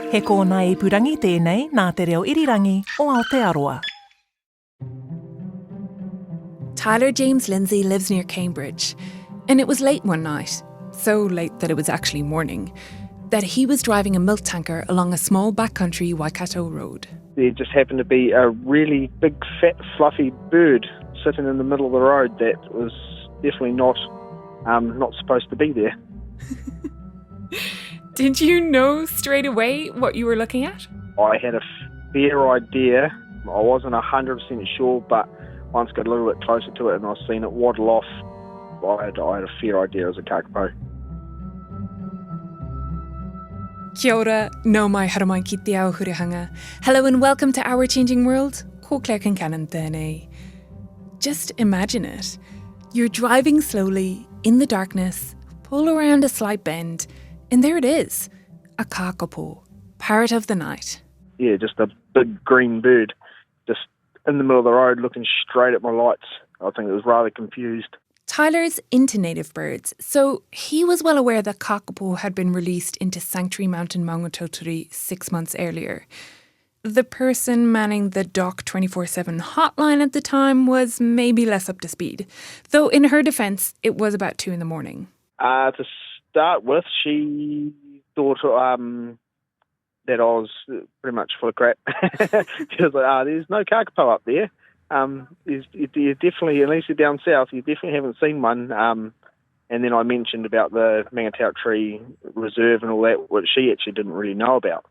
He kōna e purangi tēnei nā te reo irirangi o Aotearoa. Tyler James Lindsay lives near Cambridge, and it was late one night, so late that it was actually morning, that he was driving a milk tanker along a small backcountry Waikato road. There just happened to be a really big, fat, fluffy bird sitting in the middle of the road that was definitely not supposed to be there. Did you know straight away what you were looking at? I had a fair idea. I wasn't 100% sure, but once got a little bit closer to it and I seen it waddle off, I had a fair idea it was a kākāpō. Kia ora, nau mai haramai ki te ao hurihanga. Hello and welcome to Our Changing World. Ko Claire Kincannon tēnei. Just imagine it. You're driving slowly in the darkness, pull around a slight bend, and there it is, a kākāpō, parrot of the night. Yeah, just a big green bird, just in the middle of the road looking straight at my lights. I think it was rather confused. Tyler's into native birds, so he was well aware that Kākāpō had been released into Sanctuary Mountain Maungatautari 6 months earlier. The person manning the Doc 24/7 hotline at the time was maybe less up to speed, though in her defence, it was about 2 a.m. To start with, she thought that I was pretty much full of crap. She was like, there's no kākāpō up there. You definitely, unless you're down south, you definitely haven't seen one. And then I mentioned about the Maungatautari Reserve and all that, which she actually didn't really know about.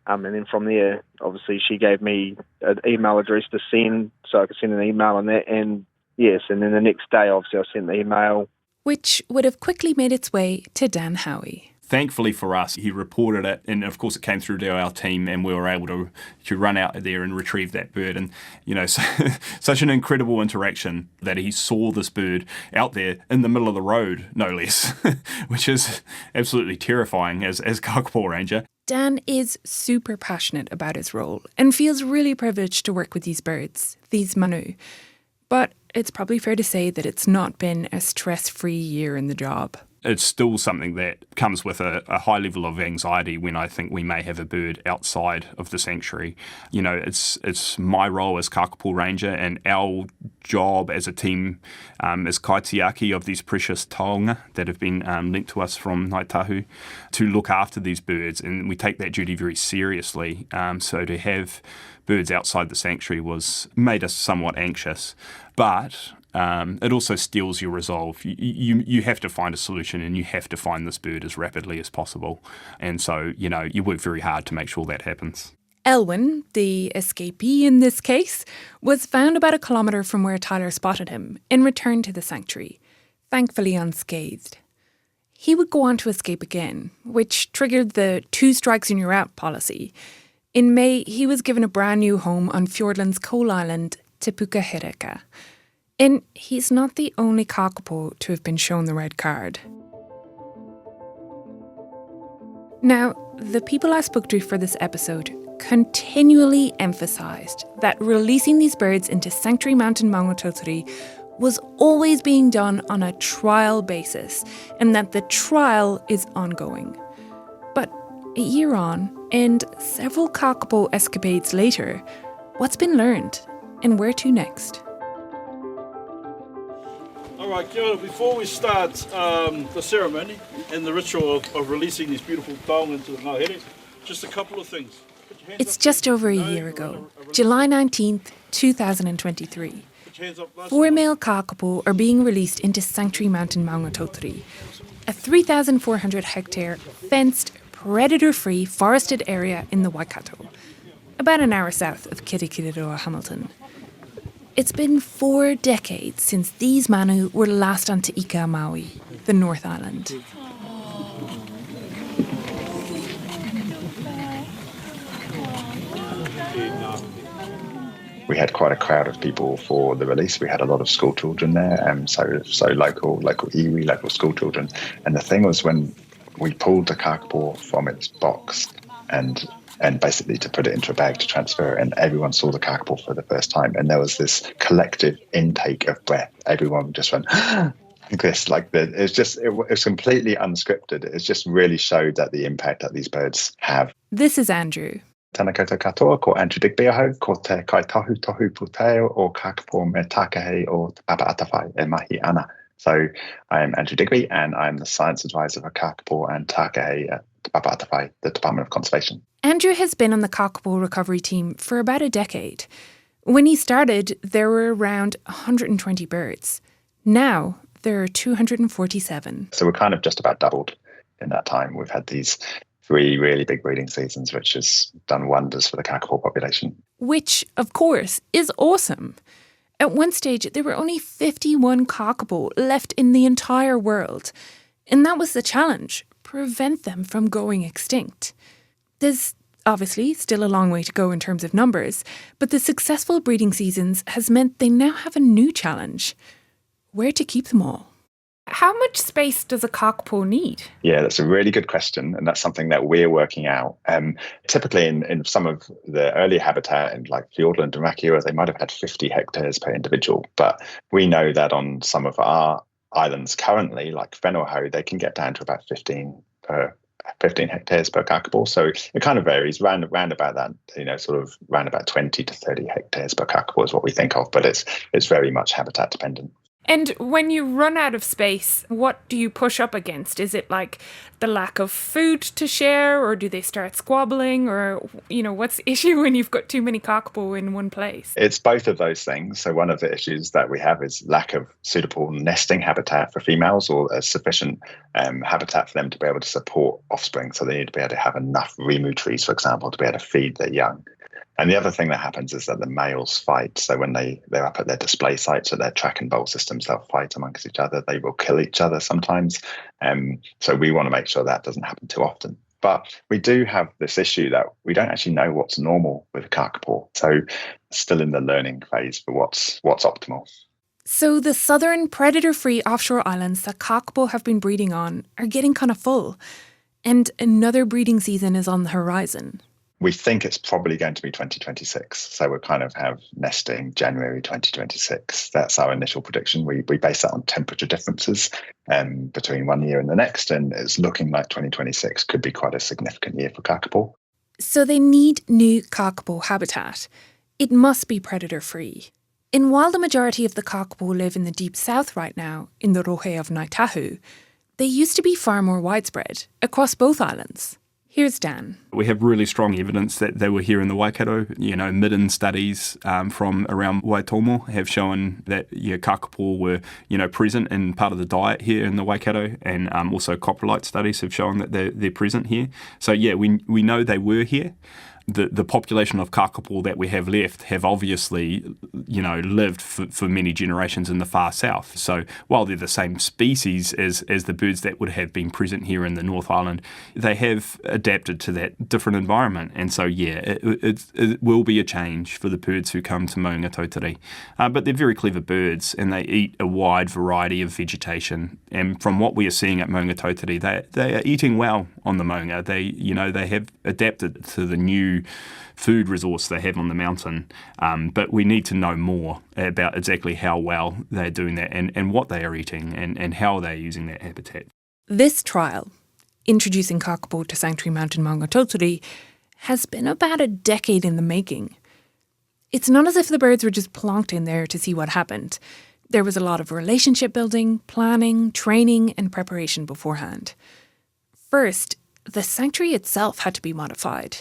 And then from there, obviously, she gave me an email address to send, so I could send an email on that. And yes, and then the next day, obviously, I sent the email. Which would have quickly made its way to Dan Howie. Thankfully for us, he reported it, and of course it came through to our team, and we were able to run out there and retrieve that bird. And, you know, so, such an incredible interaction that he saw this bird out there in the middle of the road, no less, which is absolutely terrifying as Kākāpō Ranger. Dan is super passionate about his role and feels really privileged to work with these birds, these manu. But it's probably fair to say that it's not been a stress-free year in the job. It's still something that comes with a high level of anxiety when I think we may have a bird outside of the sanctuary. You know, it's my role as Kākāpō Ranger, and our job as a team as kaitiaki of these precious taonga that have been lent to us from Ngāi Tahu to look after these birds, and we take that duty very seriously. So to have birds outside the sanctuary made us somewhat anxious, but it also steels your resolve. You have to find a solution, and you have to find this bird as rapidly as possible. And so, you know, you work very hard to make sure that happens. Elwin, the escapee in this case, was found about 1 kilometre from where Tyler spotted him and returned to the sanctuary, thankfully unscathed. He would go on to escape again, which triggered the 2 strikes and you're out policy. In May, he was given a brand new home on Fiordland's coal island, Te Puka. And he's not the only kākāpō to have been shown the red card. Now, the people I spoke to for this episode continually emphasised that releasing these birds into Sanctuary Mountain Maungatautari was always being done on a trial basis, and that the trial is ongoing. But a year on, and several kākāpō escapades later, what's been learned, and where to next? All right, kia ora. Before we start the ceremony and the ritual of releasing these beautiful taonga into the ngāhere, just a couple of things. It's just over a year ago, July 19th, 2023. 4 male kākāpō are being released into Sanctuary Mountain Maungatautari, a 3,400 hectare fenced, predator-free forested area in the Waikato, about an hour south of Kirikiriroa, Hamilton. It's been 4 decades since these manu were last on Te Ika Maui, the North Island. We had quite a crowd of people for the release. We had a lot of school children there, so local iwi, local school children. And the thing was, when we pulled the kākāpō from its box and basically to put it into a bag to transfer it, and everyone saw the kākāpō for the first time, and there was this collective intake of breath. Everyone just went, It was completely unscripted. It just really showed that the impact that these birds have. This is Andrew. Tēnā koutou katoa, ko Andrew Digby aho, ko te kaitohu tohu pūteo o Kākāpō me Tākehei o Te Papa Atawhai e mahi ana. So I'm Andrew Digby, and I'm the science advisor for Kākāpō and Tākehei at Te Papa Atawhai, the Department of Conservation. Andrew has been on the Kākāpō recovery team for about a decade. When he started, there were around 120 birds. Now, there are 247. So we're kind of just about doubled in that time. We've had these 3 really big breeding seasons, which has done wonders for the Kākāpō population. Which, of course, is awesome. At one stage, there were only 51 Kākāpō left in the entire world. And that was the challenge, prevent them from going extinct. There's obviously still a long way to go in terms of numbers, but the successful breeding seasons has meant they now have a new challenge. Where to keep them all? How much space does a Kākāpō need? Yeah, that's a really good question, and that's something that we're working out. Typically, in some of the early habitat, in like Fiordland and Rakiura, they might have had 50 hectares per individual. But we know that on some of our islands currently, like Whenua, they can get down to about 15 hectares per Kākāpō. So it kind of varies, round about that, sort of round about 20 to 30 hectares per Kākāpō is what we think of, but it's very much habitat dependent. And when you run out of space, what do you push up against? Is it like the lack of food to share, or do they start squabbling, or, what's the issue when you've got too many Kākāpō in one place? It's both of those things. So one of the issues that we have is lack of suitable nesting habitat for females, or a sufficient habitat for them to be able to support offspring. So they need to be able to have enough remu trees, for example, to be able to feed their young. And the other thing that happens is that the males fight. So when they're up at their display sites or their track and bowl systems, they'll fight amongst each other. They will kill each other sometimes. So we want to make sure that doesn't happen too often. But we do have this issue that we don't actually know what's normal with Kākāpō. So still in the learning phase for what's optimal. So the southern predator-free offshore islands that Kākāpō have been breeding on are getting kind of full. And another breeding season is on the horizon. We think it's probably going to be 2026. So we'll kind of have nesting January 2026. That's our initial prediction. We base that on temperature differences between one year and the next. And it's looking like 2026 could be quite a significant year for Kākāpō. So they need new Kākāpō habitat. It must be predator-free. And while the majority of the Kākāpō live in the deep south right now, in the rohe of Ngaitahu, they used to be far more widespread across both islands. Here's Dan. We have really strong evidence that they were here in the Waikato. Midden studies from around Waitomo have shown that Kākāpō were, present in part of the diet here in the Waikato, and also coprolite studies have shown that they're present here. So we know they were here. The population of Kākāpō that we have left have obviously, lived for many generations in the far south. So while they're the same species as the birds that would have been present here in the North Island, they have adapted to that different environment. And so, it will be a change for the birds who come to Maungatautari. But they're very clever birds, and they eat a wide variety of vegetation. And from what we are seeing at Maungatautari, they are eating well on the Maunga. They have adapted to the new food resource they have on the mountain, but we need to know more about exactly how well they're doing that and what they are eating and how they're using that habitat. This trial, introducing Kākāpō to Sanctuary Mountain Maungatautari, has been about a decade in the making. It's not as if the birds were just plonked in there to see what happened. There was a lot of relationship building, planning, training and preparation beforehand. First, the sanctuary itself had to be modified.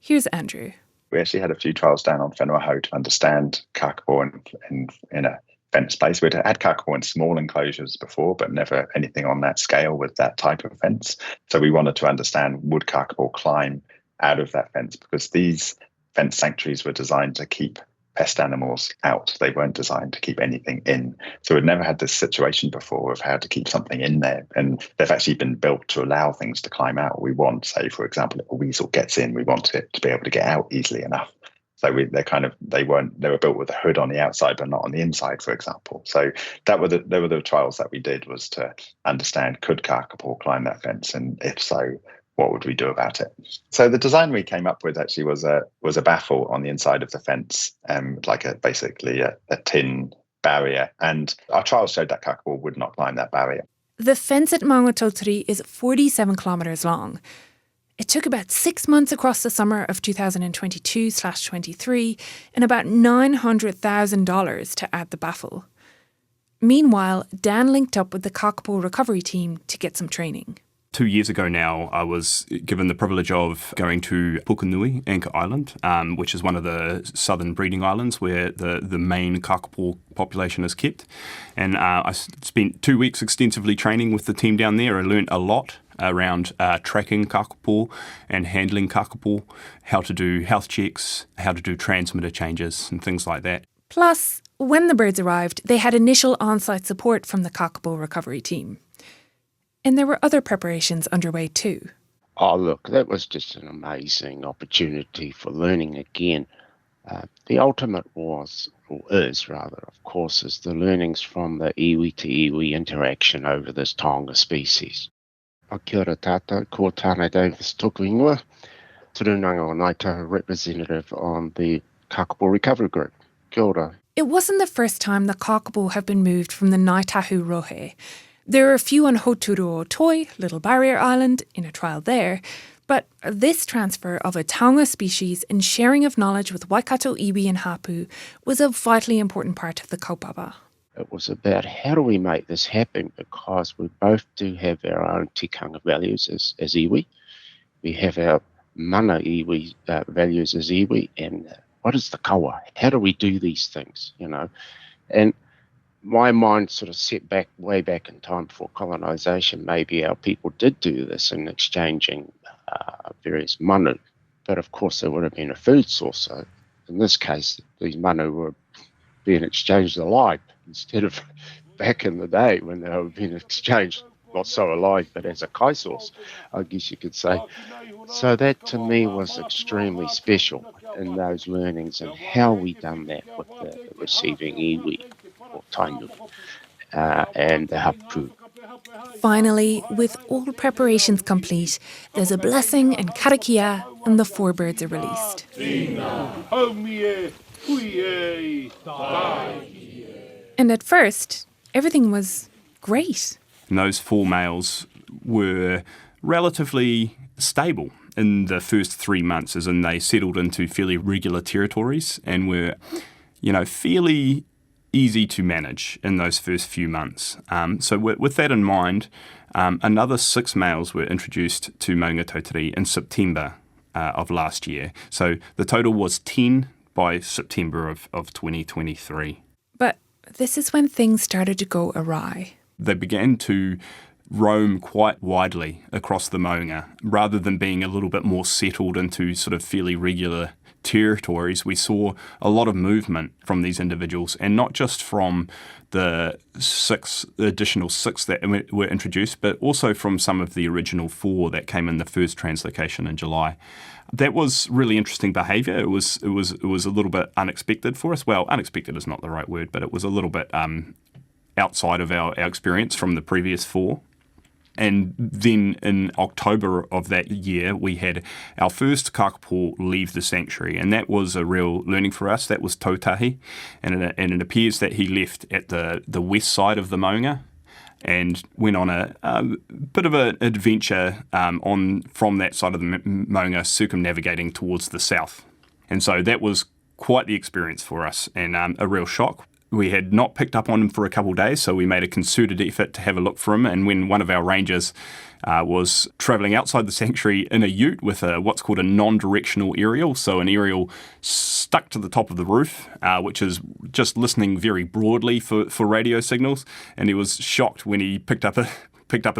Here's Andrew. We actually had a few trials down on Whenua to understand Kākāpō in a fence space. We'd had Kākāpō in small enclosures before, but never anything on that scale with that type of fence. So we wanted to understand, would Kākāpō climb out of that fence? Because these fence sanctuaries were designed to keep pest animals out. They weren't designed to keep anything in. So we'd never had this situation before of how to keep something in there. And they've actually been built to allow things to climb out. We want, say, for example, if a weasel gets in, we want it to be able to get out easily enough. So they were built with a hood on the outside, but not on the inside, for example. So they were the trials that we did, was to understand, could Kākāpō climb that fence? And if so, what would we do about it? So the design we came up with actually was a baffle on the inside of the fence, basically a tin barrier. And our trials showed that Kākāpō would not climb that barrier. The fence at Maungatautari is 47 kilometres long. It took about 6 months across the summer of 2022/23 and about $900,000 to add the baffle. Meanwhile, Dan linked up with the Kākāpō recovery team to get some training. 2 years ago now, I was given the privilege of going to Pukenui, Anchor Island, which is one of the southern breeding islands where the main Kākāpō population is kept. And I spent 2 weeks extensively training with the team down there. I learned a lot around tracking Kākāpō and handling Kākāpō, how to do health checks, how to do transmitter changes and things like that. Plus, when the birds arrived, they had initial on-site support from the Kākāpō recovery team. And there were other preparations underway too. Oh, look, that was just an amazing opportunity for learning again. The ultimate is the learnings from the iwi to iwi interaction over this taonga species. Kia ora tātou, ko tāna Davis tōku ingoa, Turunanga o Naitaho representative on the Kākāpō Recovery Group. Kia ora. It wasn't the first time the Kākāpō have been moved from the Naitahu Rohe. There are a few on Hoturu o Toi, Little Barrier Island, in a trial there, but this transfer of a taonga species and sharing of knowledge with Waikato, iwi and hapu was a vitally important part of the kaupapa. It was about how do we make this happen, because we both do have our own tikanga values as iwi. We have our mana iwi values as iwi, and what is the kawa? How do we do these things, And my mind sort of set back way back in time before colonisation. Maybe our people did do this in exchanging various manu, but of course there would have been a food source. So in this case, these manu were being exchanged alive instead of back in the day when they were being exchanged, not so alive, but as a kai source, I guess you could say. So that to me was extremely special in those learnings and how we done that with the receiving iwi or tainu and the hapu. Finally, with all preparations complete, there's a blessing and karakia and the 4 birds are released. And at first, everything was great. And those 4 males were relatively stable in the first 3 months, as in they settled into fairly regular territories and were, fairly easy to manage in those first few months. So with that in mind, another 6 males were introduced to Maungatautari in September of last year. So the total was 10 by September of 2023. But this is when things started to go awry. They began to roam quite widely across the Maunga. Rather than being a little bit more settled into sort of fairly regular territories, we saw a lot of movement from these individuals, and not just from the additional six that were introduced, but also from some of the original 4 that came in the first translocation in July. That was really interesting behaviour. It was a little bit unexpected for us. Well, unexpected is not the right word, but it was a little bit outside of our experience from the previous 4. And then in October of that year, we had our first Kākāpō leave the sanctuary, and that was a real learning for us. That was Tautahi, and it appears that he left at the west side of the Maunga and went on a bit of an adventure from that side of the Maunga, circumnavigating towards the south. And so that was quite the experience for us, and a real shock. We had not picked up on him for a couple of days, so we made a concerted effort to have a look for him. And when one of our rangers was travelling outside the sanctuary in a ute with what's called a non-directional aerial, so an aerial stuck to the top of the roof, which is just listening very broadly for radio signals, and he was shocked when he picked up a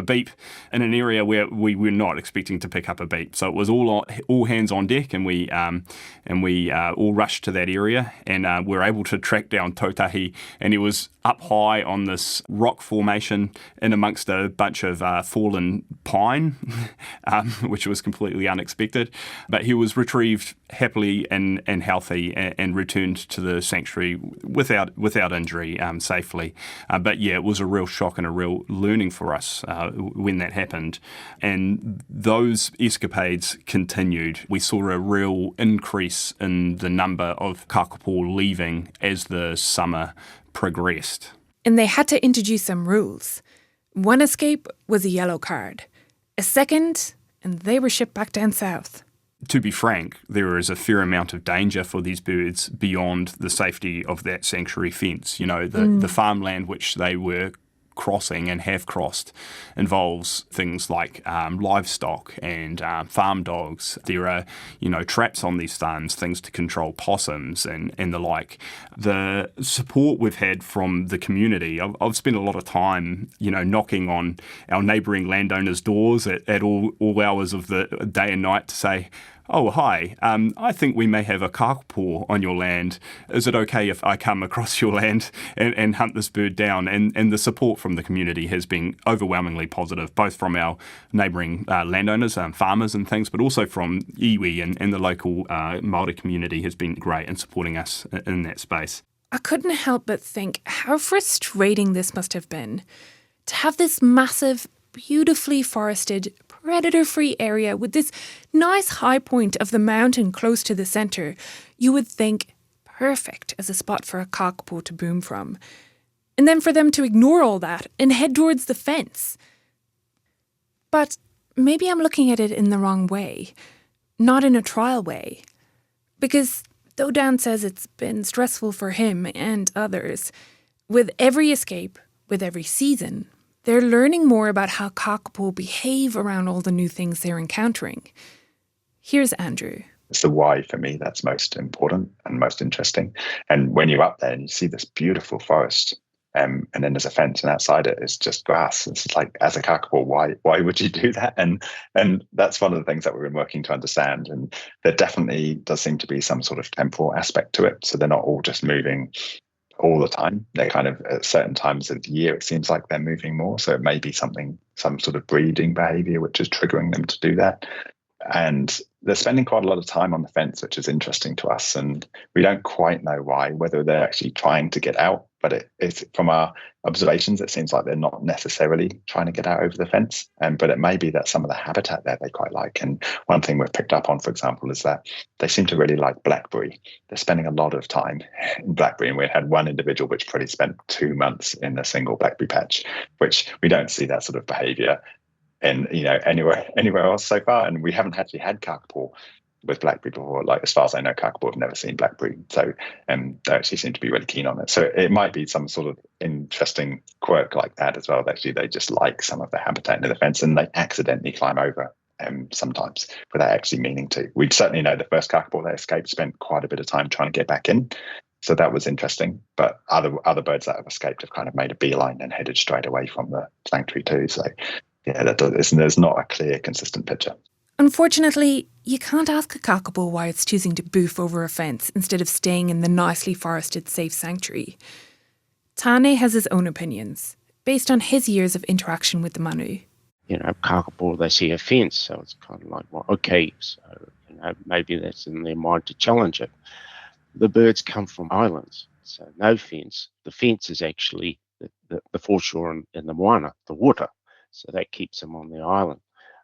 beep in an area where we were not expecting to pick up a beep. So it was all hands on deck, and we all rushed to that area, and were able to track down Tautahi, and he was up high on this rock formation in amongst a bunch of fallen pine, which was completely unexpected. But he was retrieved happily and healthy and returned to the sanctuary without injury safely. But yeah, it was a real shock and a real learning for us when that happened. And those escapades continued. We saw a real increase in the number of Kākāpō leaving as the summer progressed. And they had to introduce some rules. One escape was a yellow card. A second, and they were shipped back down south. To be frank, there is a fair amount of danger for these birds beyond the safety of that sanctuary fence. You know, the farmland which they were crossing and have crossed involves things like livestock and farm dogs. There are, traps on these farms, things to control possums and the like. The support we've had from the community, I've spent a lot of time, knocking on our neighbouring landowners' doors at all hours of the day and night to say, "Oh, hi, I think we may have a kākāpō on your land. Is it okay if I come across your land and hunt this bird down?" And the support from the community has been overwhelmingly positive, both from our neighbouring landowners, farmers and things, but also from iwi and the local Māori community has been great in supporting us in that space. I couldn't help but think how frustrating this must have been to have this massive, beautifully forested, predator-free area with this nice high point of the mountain close to the centre. You would think perfect as a spot for a kākāpō to boom from. And then for them to ignore all that and head towards the fence. But maybe I'm looking at it in the wrong way, not in a trial way. Because though Dan says it's been stressful for him and others, with every escape, with every season, they're learning more about how kākāpō behave around all the new things they're encountering. Here's Andrew. It's the why for me that's most important and most interesting. And when you're up there and you see this beautiful forest, and then there's a fence, and outside it is just grass. It's like, as a kākāpō, why would you do that? And that's one of the things that we've been working to understand. And there definitely does seem to be some sort of temporal aspect to it. So they're not all just moving all the time. They're kind of at certain times of the year, it seems like they're moving more. So it may be some sort of breeding behavior which is triggering them to do that. And they're spending quite a lot of time on the fence, which is interesting to us. And we don't quite know why, whether they're actually trying to get out. But it's from our observations, it seems like they're not necessarily trying to get out over the fence. But it may be that some of the habitat there they quite like. And one thing we've picked up on, for example, is that they seem to really like blackberry. They're spending a lot of time in blackberry. And we had one individual which probably spent 2 months in a single blackberry patch, which we don't see that sort of behavior in anywhere else so far. And we haven't actually had kākāpō with blackberry before. Like, as far as I know, kākāpō have never seen blackberry. So they actually seem to be really keen on it. So it might be some sort of interesting quirk like that as well. Actually, they just like some of the habitat near the fence and they accidentally climb over sometimes without actually meaning to. We'd certainly know the first kākāpō that escaped spent quite a bit of time trying to get back in. So that was interesting. But other birds that have escaped have kind of made a beeline and headed straight away from the sanctuary too. So yeah, there's not a clear, consistent picture. Unfortunately, you can't ask a kākāpō why it's choosing to boof over a fence instead of staying in the nicely forested, safe sanctuary. Tane has his own opinions, based on his years of interaction with the manu. Kākāpō, they see a fence, so it's kind of like, well, okay, so, maybe that's in their mind to challenge it. The birds come from islands, so no fence. The fence is actually the foreshore and the moana, the water. So that keeps them on the island.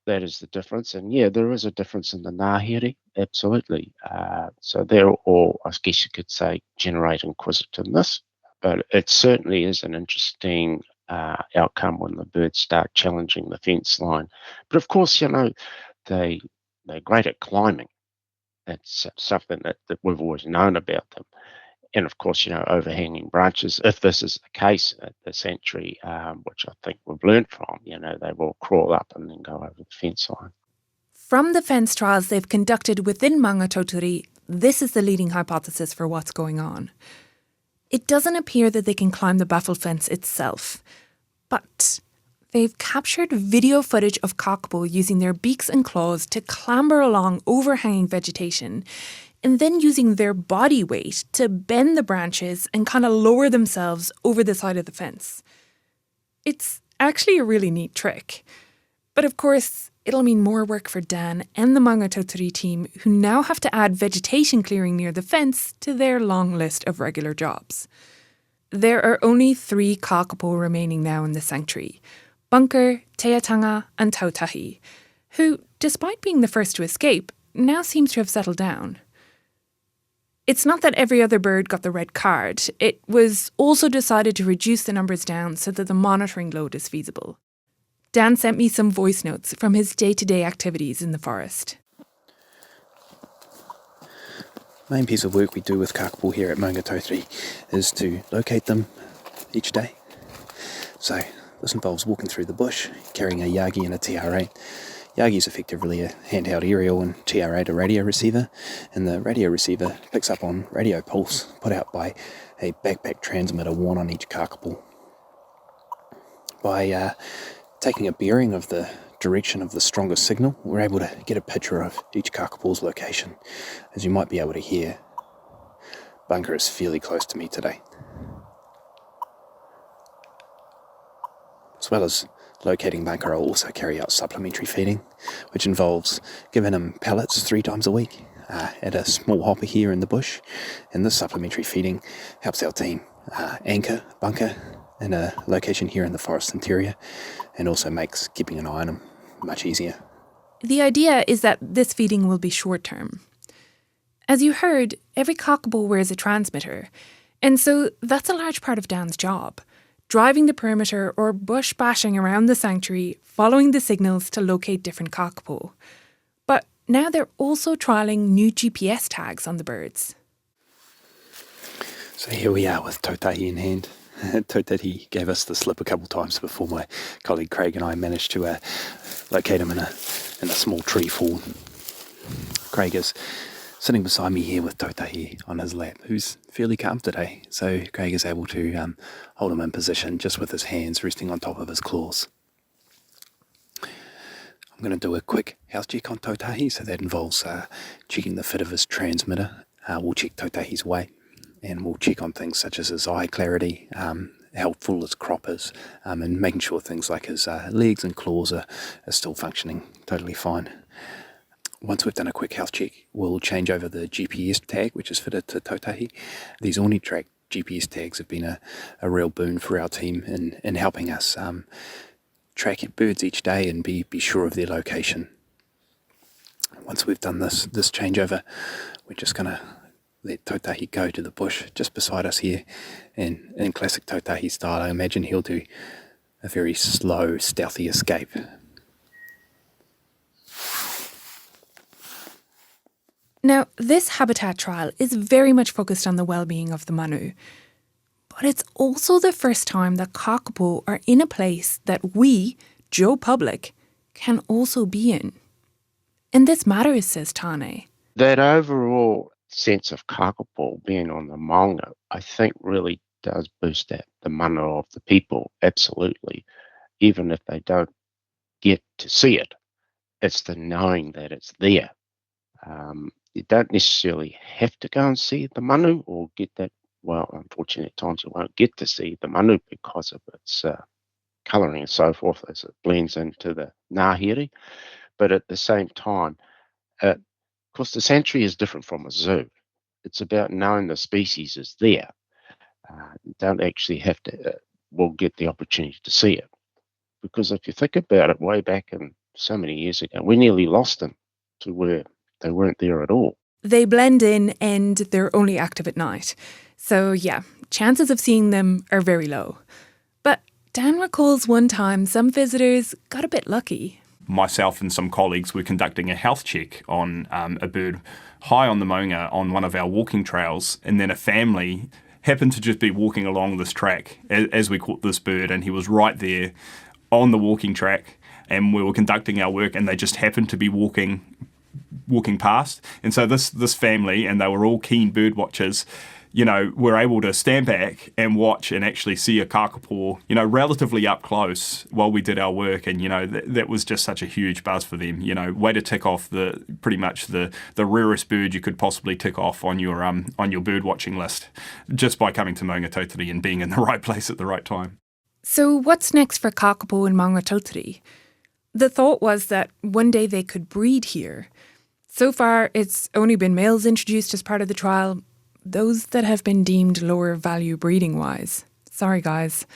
That is the difference. And yeah, there is a difference in the ngahere, absolutely. So they're all, I guess you could say, generate inquisitiveness. But it certainly is an interesting outcome when the birds start challenging the fence line. But of course, they're great at climbing. That's something that we've always known about them. And of course, overhanging branches, if this is the case at the sanctuary, which I think we've learned from, they will crawl up and then go over the fence line. From the fence trials they've conducted within Maungatautari, this is the leading hypothesis for what's going on. It doesn't appear that they can climb the baffle fence itself, but they've captured video footage of kākāpō using their beaks and claws to clamber along overhanging vegetation, and then using their body weight to bend the branches and kind of lower themselves over the side of the fence. It's actually a really neat trick. But of course, it'll mean more work for Dan and the Maungatautari team, who now have to add vegetation clearing near the fence to their long list of regular jobs. There are only 3 kākāpō remaining now in the sanctuary: Bunker, Teatanga and Tautahi, who, despite being the first to escape, now seems to have settled down. It's not that every other bird got the red card. It was also decided to reduce the numbers down so that the monitoring load is feasible. Dan sent me some voice notes from his day-to-day activities in the forest. Main piece of work we do with Kākāpō here at Maungatautari is to locate them each day. So this involves walking through the bush, carrying a yagi and a TRA. Yagi is effectively a handheld aerial and TRA to radio receiver, and the radio receiver picks up on radio pulse put out by a backpack transmitter worn on each Kākāpō. By taking a bearing of the direction of the strongest signal, we're able to get a picture of each Kākāpō's location. As you might be able to hear, Bunker is fairly close to me today. As well as locating Bunker, I'll also carry out supplementary feeding, which involves giving him pellets 3 times a week at a small hopper here in the bush. And this supplementary feeding helps our team anchor Bunker in a location here in the forest interior, and also makes keeping an eye on him much easier. The idea is that this feeding will be short-term. As you heard, every Kākāpō wears a transmitter, and so that's a large part of Dan's job, driving the perimeter or bush bashing around the sanctuary, following the signals to locate different Kākāpō. But now they're also trialling new GPS tags on the birds. So here we are with tautahi in hand. Tautahi gave us the slip a couple of times before my colleague Craig and I managed to locate him in a small tree fall. Craig is sitting beside me here with Tautahi on his lap, who's fairly calm today. So Craig is able to hold him in position just with his hands resting on top of his claws. I'm going to do a quick health check on Tautahi, so that involves checking the fit of his transmitter. We'll check Tautahi's weight, and we'll check on things such as his eye clarity, how full his crop is, and making sure things like his legs and claws are still functioning totally fine. Once we've done a quick health check, we'll change over the GPS tag, which is fitted to Tautahi. These OrniTrack GPS tags have been a real boon for our team in helping us track birds each day and be sure of their location. Once we've done this changeover, we're just going to let Tautahi go to the bush just beside us here, and in classic Tautahi style, I imagine he'll do a very slow, stealthy escape. Now, this habitat trial is very much focused on the well-being of the manu, but it's also the first time that Kākāpō are in a place that we, Joe Public, can also be in. And this matters, says Tane. That overall sense of Kākāpō being on the maunga, I think really does boost the mana of the people, absolutely. Even if they don't get to see it, it's the knowing that it's there. You don't necessarily have to go and see the manu or get that. Well, unfortunately, at times you won't get to see the manu because of its colouring and so forth as it blends into the ngāhere. But at the same time, of course, the sanctuary is different from a zoo. It's about knowing the species is there. You don't actually have to, will get the opportunity to see it. Because if you think about it, way back in so many years ago, we nearly lost them to where they weren't there at all. They blend in and they're only active at night. So yeah, chances of seeing them are very low. But Dan recalls one time some visitors got a bit lucky. Myself and some colleagues were conducting a health check on a bird high on the maunga on one of our walking trails, and then a family happened to just be walking along this track as we caught this bird, and he was right there on the walking track, and we were conducting our work, and they just happened to be walking past. And so this family, and they were all keen bird watchers, were able to stand back and watch and actually see a Kākāpō, relatively up close while we did our work. And, that was just such a huge buzz for them. Way to tick off pretty much the rarest bird you could possibly tick off on your bird watching list just by coming to Maungatautari and being in the right place at the right time. So what's next for Kākāpō in Maungatautari? The thought was that one day they could breed here. So far, it's only been males introduced as part of the trial, those that have been deemed lower value breeding-wise. Sorry, guys.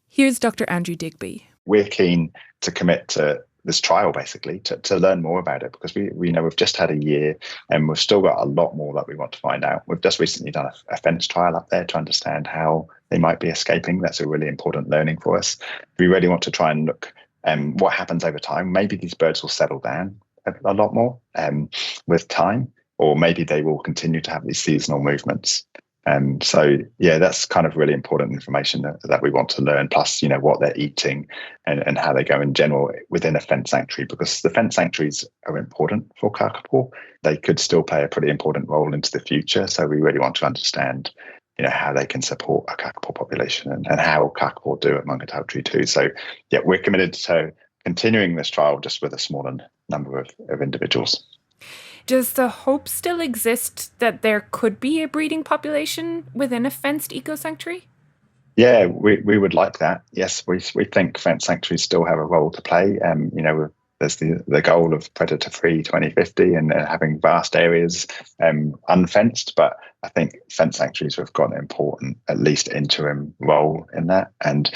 Here's Dr. Andrew Digby. We're keen to commit to this trial basically to learn more about it, because we know we've just had a year and we've still got a lot more that we want to find out. We've just recently done a fence trial up there to understand how they might be escaping. That's a really important learning for us. We really want to try and look what happens over time. Maybe these birds will settle down a lot more with time, or maybe they will continue to have these seasonal movements. So that's kind of really important information that we want to learn, plus, what they're eating and how they go in general within a fence sanctuary, because the fence sanctuaries are important for Kākāpō. They could still play a pretty important role into the future. So we really want to understand, how they can support a Kākāpō population and how Kākāpō do at Maungatautari too. So we're committed to continuing this trial just with a smaller number of individuals. Does the hope still exist that there could be a breeding population within a fenced eco-sanctuary? Yeah, we would like that. Yes, we think fence sanctuaries still have a role to play. There's the goal of predator-free 2050 and having vast areas unfenced, but I think fence sanctuaries have got an important, at least interim role in that. And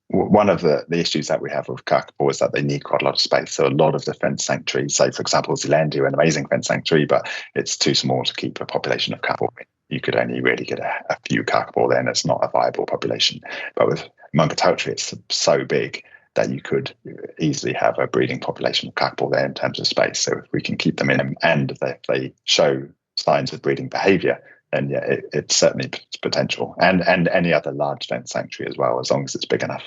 one of the issues that we have with Kākāpō is that they need quite a lot of space. So a lot of the fence sanctuaries, say for example, Zealandia, an amazing fence sanctuary, but it's too small to keep a population of Kākāpō. You could only really get a few Kākāpō there, and it's not a viable population. But with Maungatautari, it's so big that you could easily have a breeding population of Kākāpō there in terms of space. So if we can keep them in, and if they show signs of breeding behaviour, then it's certainly potential. And any other large fence sanctuary as well, as long as it's big enough.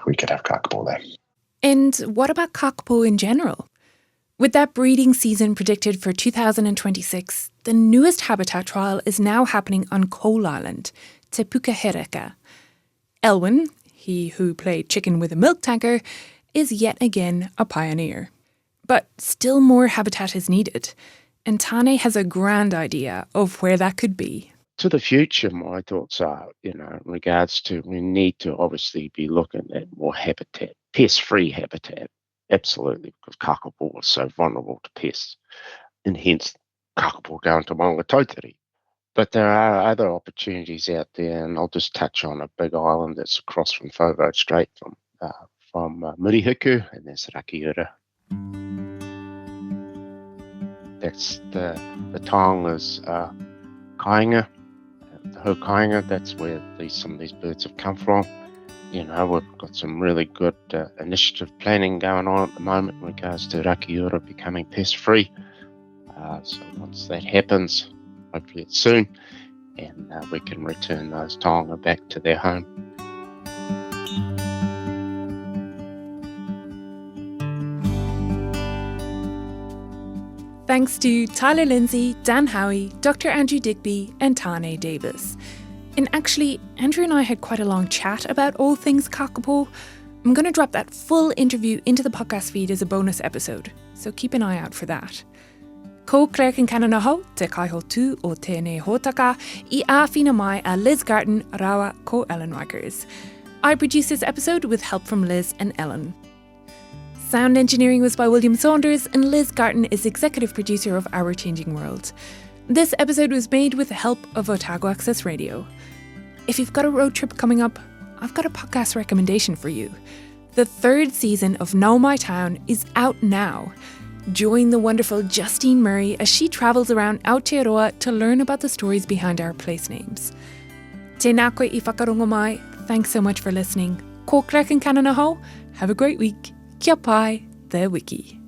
We could have Kākāpō there. And what about Kākāpō in general? With that breeding season predicted for 2026, the newest habitat trial is now happening on Coal Island, Te Pukahereka. Elwin, he who played chicken with a milk tanker, is yet again a pioneer. But still more habitat is needed, and Tane has a grand idea of where that could be. To the future, my thoughts are, in regards to, we need to obviously be looking at more habitat, pest-free habitat, absolutely, because Kākāpō is so vulnerable to pests, and hence Kākāpō going to Maungatautari. But there are other opportunities out there, and I'll just touch on a big island that's across from Fauveau Strait from Murihiku, and there's Rakiura. That's the taonga's kāinga, the hōkāinga. That's where some of these birds have come from. We've got some really good initiative planning going on at the moment in regards to Rakiura becoming pest-free. So once that happens, hopefully it's soon, and we can return those taonga back to their home. Thanks to Tyler Lindsay, Dan Howie, Dr. Andrew Digby, and Tane Davis. And actually, Andrew and I had quite a long chat about all things Kākāpō. I'm going to drop that full interview into the podcast feed as a bonus episode, so keep an eye out for that. Ko Clarekin Kananaho, te kaiho tū o tēnei hōtaka, I āwhina mai a Liz Garton, rawa ko Ellen Rikers. I produced this episode with help from Liz and Ellen. Sound engineering was by William Saunders, and Liz Garton is executive producer of Our Changing World. This episode was made with the help of Otago Access Radio. If you've got a road trip coming up, I've got a podcast recommendation for you. The 3rd season of Know My Town is out now. Join the wonderful Justine Murray as she travels around Aotearoa to learn about the stories behind our place names. Tēnā koe I whakarongo mai. Thanks so much for listening. Ko Clarekin Kananaho. Have a great week. Kia pai, the wiki.